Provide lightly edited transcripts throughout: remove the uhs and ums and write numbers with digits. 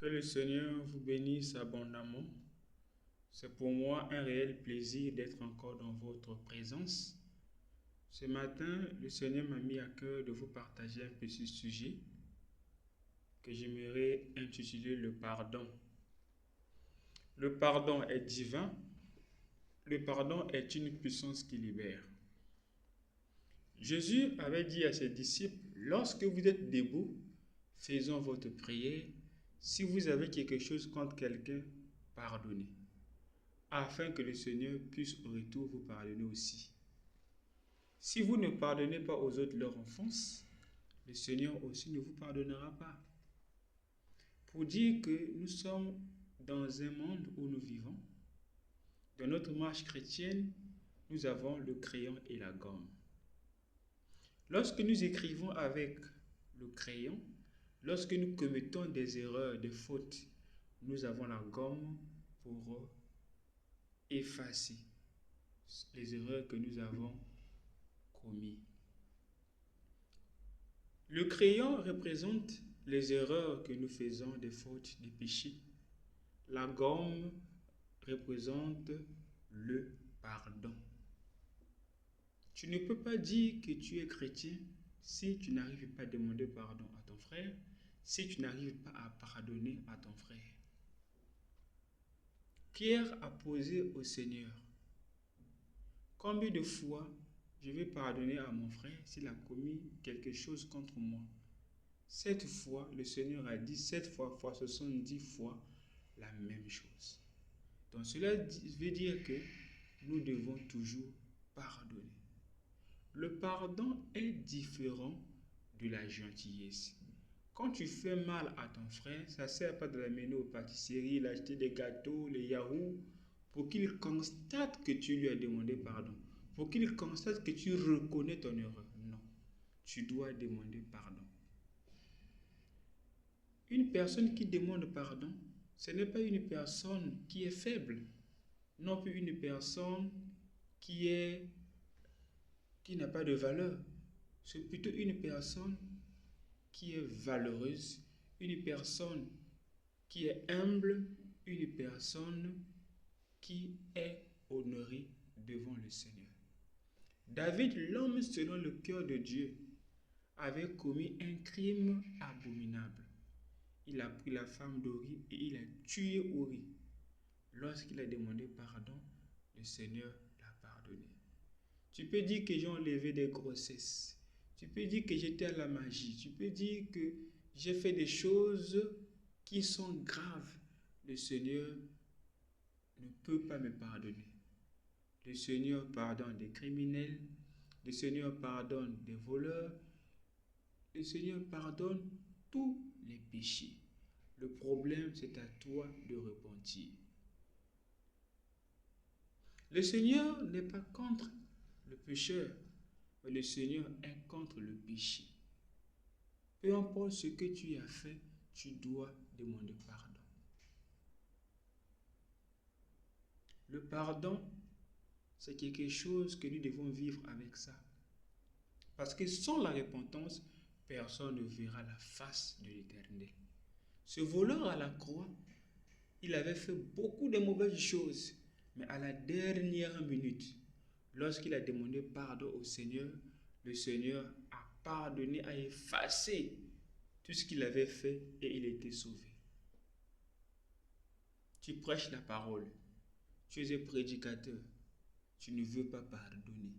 Que le Seigneur vous bénisse abondamment. C'est pour moi un réel plaisir d'être encore dans votre présence. Ce matin, le Seigneur m'a mis à cœur de vous partager un petit sujet que j'aimerais intituler le pardon. Le pardon est divin. Le pardon est une puissance qui libère. Jésus avait dit à ses disciples, lorsque vous êtes debout, faisons votre prière. Si vous avez quelque chose contre quelqu'un, pardonnez, afin que le Seigneur puisse au retour vous pardonner aussi. Si vous ne pardonnez pas aux autres leur offense, le Seigneur aussi ne vous pardonnera pas. Pour dire que nous sommes dans un monde où nous vivons, dans notre marche chrétienne, nous avons le crayon et la gomme. Lorsque nous écrivons avec le crayon, lorsque nous commettons des erreurs, des fautes, nous avons la gomme pour effacer les erreurs que nous avons commises. Le crayon représente les erreurs que nous faisons, des fautes, des péchés. La gomme représente le pardon. Tu ne peux pas dire que tu es chrétien si tu n'arrives pas à demander pardon à ton frère, si tu n'arrives pas à pardonner à ton frère. Pierre a posé au Seigneur, combien de fois je vais pardonner à mon frère s'il a commis quelque chose contre moi? 7 fois, le Seigneur a dit 7 fois, 70 fois la même chose. Donc cela veut dire que nous devons toujours pardonner. Le pardon est différent de la gentillesse. Quand tu fais mal à ton frère, ça ne sert pas de l'amener aux pâtisseries, l'acheter des gâteaux, les yaourts, pour qu'il constate que tu lui as demandé pardon, pour qu'il constate que tu reconnais ton erreur. Non, tu dois demander pardon. Une personne qui demande pardon, ce n'est pas une personne qui est faible, non plus une personne qui n'a pas de valeur. C'est plutôt une personne qui est valeureuse, une personne qui est humble, une personne qui est honorée devant le Seigneur. David, l'homme selon le cœur de Dieu, avait commis un crime abominable. Il a pris la femme d'Uri et il a tué Uri. Lorsqu'il a demandé pardon, le Seigneur l'a pardonné. Tu peux dire que j'ai enlevé des grossesses. Tu peux dire que j'étais à la magie. Tu peux dire que j'ai fait des choses qui sont graves. Le Seigneur ne peut pas me pardonner. Le Seigneur pardonne des criminels. Le Seigneur pardonne des voleurs. Le Seigneur pardonne tous les péchés. Le problème, c'est à toi de repentir. Le Seigneur n'est pas contre le pécheur, mais le Seigneur est contre le péché. Peu importe ce que tu as fait, tu dois demander pardon. Le pardon, c'est quelque chose que nous devons vivre avec ça. Parce que sans la repentance, personne ne verra la face de l'Éternel. Ce voleur à la croix, il avait fait beaucoup de mauvaises choses. Mais à la dernière minute, lorsqu'il a demandé pardon au Seigneur, le Seigneur a pardonné, a effacé tout ce qu'il avait fait et il était sauvé. Tu prêches la parole. Tu es un prédicateur. Tu ne veux pas pardonner.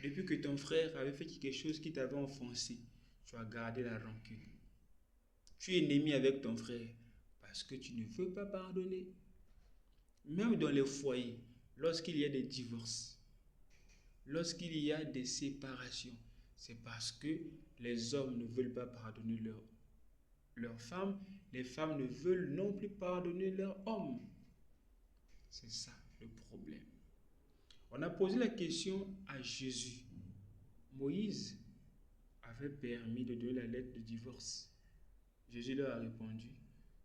Depuis que ton frère avait fait quelque chose qui t'avait offensé, tu as gardé la rancune. Tu es ennemi avec ton frère parce que tu ne veux pas pardonner. Même dans les foyers, lorsqu'il y a des divorces, lorsqu'il y a des séparations, c'est parce que les hommes ne veulent pas pardonner leurs femmes, les femmes ne veulent non plus pardonner leurs hommes. C'est ça le problème. On a posé la question à Jésus. Moïse avait permis de donner la lettre de divorce. Jésus leur a répondu,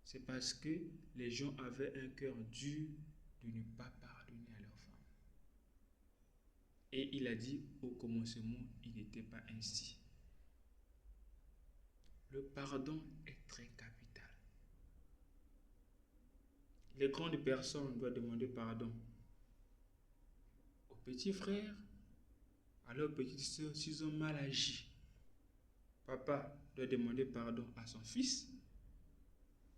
c'est parce que les gens avaient un cœur dur de ne pas pardonner à leurs femmes. Et il a dit, au commencement, il n'était pas ainsi. Le pardon est très capital. Les grandes personnes doivent demander pardon aux petits frères, à leurs petites sœurs s'ils ont mal agi. Papa doit demander pardon à son fils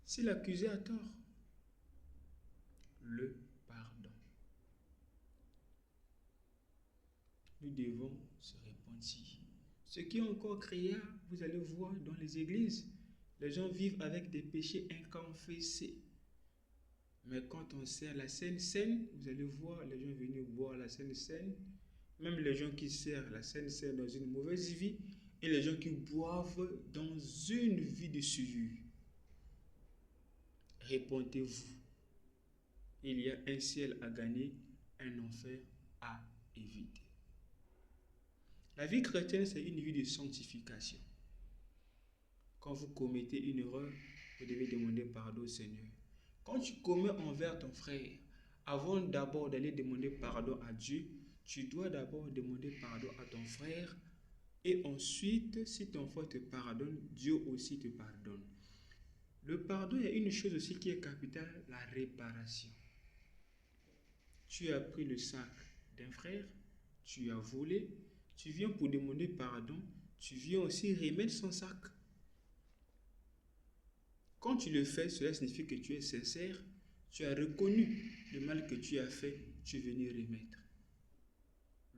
s'il l'accusait à tort. Le pardon. Nous devons se repentir. Ce qui est encore criard, vous allez voir dans les églises, les gens vivent avec des péchés inconfessés. Mais quand on sert la Sainte Seine, vous allez voir les gens venir boire la Sainte Seine, même les gens qui servent la Sainte Seine dans une mauvaise vie, et les gens qui boivent dans une vie de souillure. Répentez-vous. Il y a un ciel à gagner, un enfer à éviter. La vie chrétienne, c'est une vie de sanctification. Quand vous commettez une erreur, vous devez demander pardon au Seigneur. Quand tu commets envers ton frère, avant d'abord d'aller demander pardon à Dieu, tu dois d'abord demander pardon à ton frère. Et ensuite, si ton frère te pardonne, Dieu aussi te pardonne. Le pardon, il y a une chose aussi qui est capitale, la réparation. Tu as pris le sac d'un frère, tu as volé, tu viens pour demander pardon, tu viens aussi remettre son sac. Quand tu le fais, cela signifie que tu es sincère, tu as reconnu le mal que tu as fait, tu es venu remettre.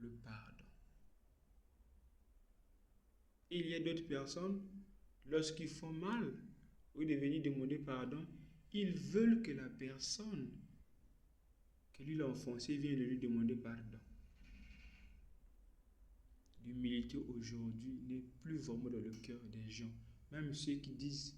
Le pardon. Il y a d'autres personnes, lorsqu'ils font mal, ou de venir demander pardon, ils veulent que la personne que lui l'a offensé vienne de lui demander pardon. L'humilité aujourd'hui n'est plus vraiment dans le cœur des gens. Même ceux qui disent,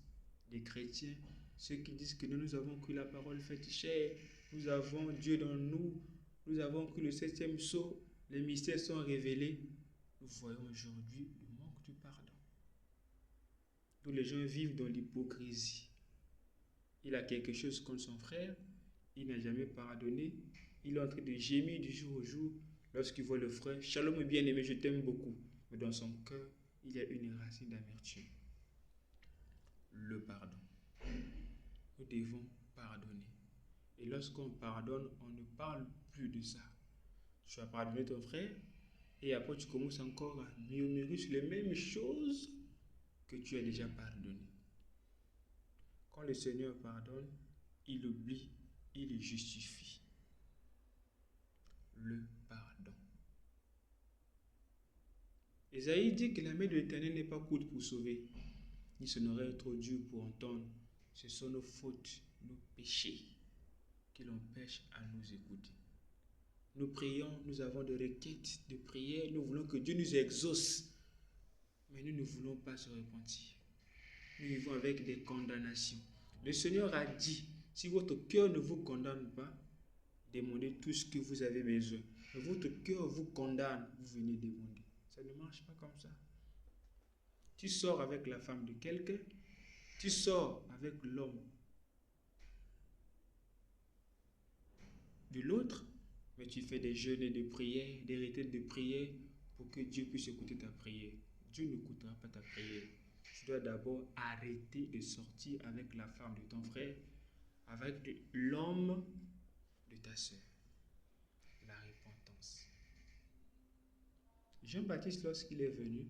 des chrétiens, ceux qui disent que nous avons cru la parole faite chair, nous avons Dieu dans nous, nous avons cru le 7e sceau, les mystères sont révélés. Nous voyons aujourd'hui le manque du pardon. Tous les gens vivent dans l'hypocrisie. Il a quelque chose contre son frère, il n'a jamais pardonné, il est en train de gémir du jour au jour lorsqu'il voit le frère. Shalom bien-aimé, je t'aime beaucoup. Mais dans son cœur, il y a une racine d'amertume. Le pardon. Nous devons pardonner. Et lorsqu'on pardonne, on ne parle plus de ça. Tu as pardonné ton frère et après tu commences encore à murmurer sur les mêmes choses que tu as déjà pardonné. Quand le Seigneur pardonne, il oublie, il justifie. Le pardon. Ésaïe dit que la main de l'Éternel n'est pas courte pour sauver, ni son oreille trop dure pour entendre. Ce sont nos fautes, nos péchés qui l'empêchent à nous écouter. Nous prions, nous avons des requêtes de prière, nous voulons que Dieu nous exauce, mais nous ne voulons pas se repentir. Nous vivons avec des condamnations. Le Seigneur a dit, si votre cœur ne vous condamne pas, demandez tout ce que vous avez besoin. Mais votre cœur vous condamne, vous venez demander. Ça ne marche pas comme ça. Tu sors avec la femme de quelqu'un, tu sors avec l'homme de l'autre, mais tu fais des jeûnes et de prières, des retraites de prière pour que Dieu puisse écouter ta prière. Dieu n'écoutera pas ta prière. Tu dois d'abord arrêter de sortir avec la femme de ton frère, avec l'homme de ta soeur. La repentance. Jean-Baptiste, lorsqu'il est venu,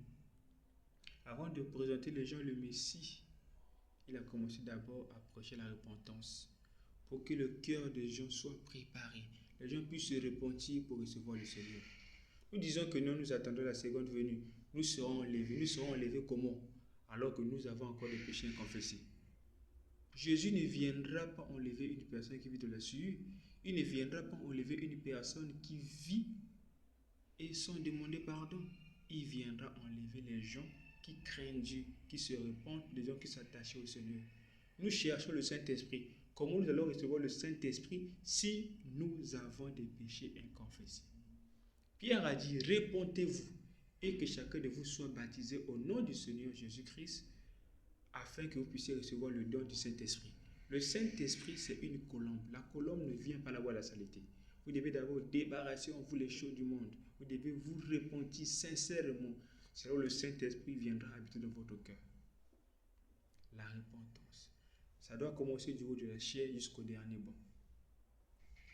avant de présenter les gens le Messie, il a commencé d'abord à prêcher la repentance pour que le cœur des gens soit préparé. Les gens puissent se repentir pour recevoir le Seigneur. Nous disons que non, nous attendons la seconde venue. Nous serons enlevés. Nous serons enlevés comment? Alors que nous avons encore des péchés inconfessés. Jésus ne viendra pas enlever une personne qui vit de la souillure. Il ne viendra pas enlever une personne qui vit et sans demander pardon. Il viendra enlever les gens qui craignent Dieu, qui se repentent, les gens qui s'attachent au Seigneur. Nous cherchons le Saint-Esprit. Comment nous allons recevoir le Saint-Esprit si nous avons des péchés inconfessés? Pierre a dit, repentez-vous et que chacun de vous soit baptisé au nom du Seigneur Jésus-Christ afin que vous puissiez recevoir le don du Saint-Esprit. Le Saint-Esprit, c'est une colombe. La colombe ne vient pas là-bas la saleté. Vous devez d'abord débarrasser en vous les choses du monde. Vous devez vous repentir sincèrement. C'est là où le Saint-Esprit viendra habiter dans votre cœur. La repentance. Ça doit commencer du haut de la chair jusqu'au dernier banc.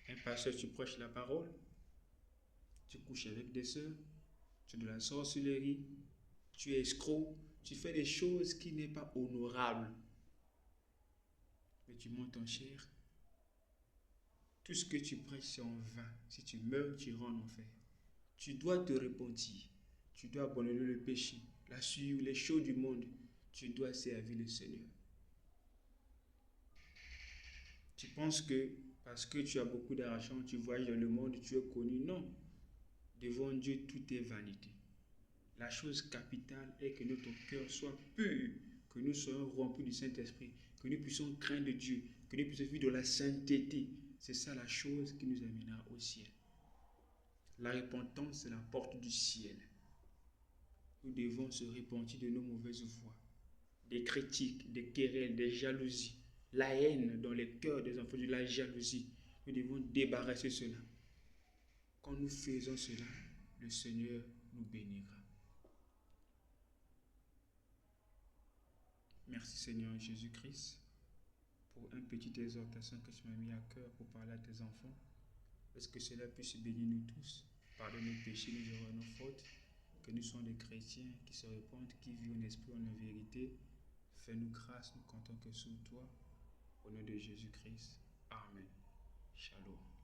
Un pasteur, tu prêches la parole, tu couches avec des sœurs, tu es de la sorcellerie, tu es escroc, tu fais des choses qui n'est pas honorables. Mais tu montes en chair. Tout ce que tu prêches, c'est en vain. Si tu meurs, tu iras en enfer. Tu dois te repentir. Tu dois abandonner le péché, la sueur, les choses du monde. Tu dois servir le Seigneur. Tu penses que parce que tu as beaucoup d'argent, tu voyages dans le monde, tu es connu. Non. Devant Dieu, tout est vanité. La chose capitale est que notre cœur soit pur, que nous soyons remplis du Saint-Esprit, que nous puissions craindre Dieu, que nous puissions vivre dans la sainteté. C'est ça la chose qui nous amènera au ciel. La repentance, c'est la porte du ciel. Nous devons se repentir de nos mauvaises voies, des critiques, des querelles, des jalousies, la haine dans les cœurs des enfants, de la jalousie. Nous devons débarrasser cela. Quand nous faisons cela, le Seigneur nous bénira. Merci Seigneur Jésus-Christ pour une petite exhortation que tu m'as mis à cœur pour parler à tes enfants. Est-ce que cela puisse bénir nous tous, pardonne nos péchés, nous erreurs, nos fautes, que nous soyons des chrétiens qui se répandent, qui vivent en esprit, en vérité. Fais-nous grâce, nous comptons que sur toi. Au nom de Jésus-Christ. Amen. Shalom.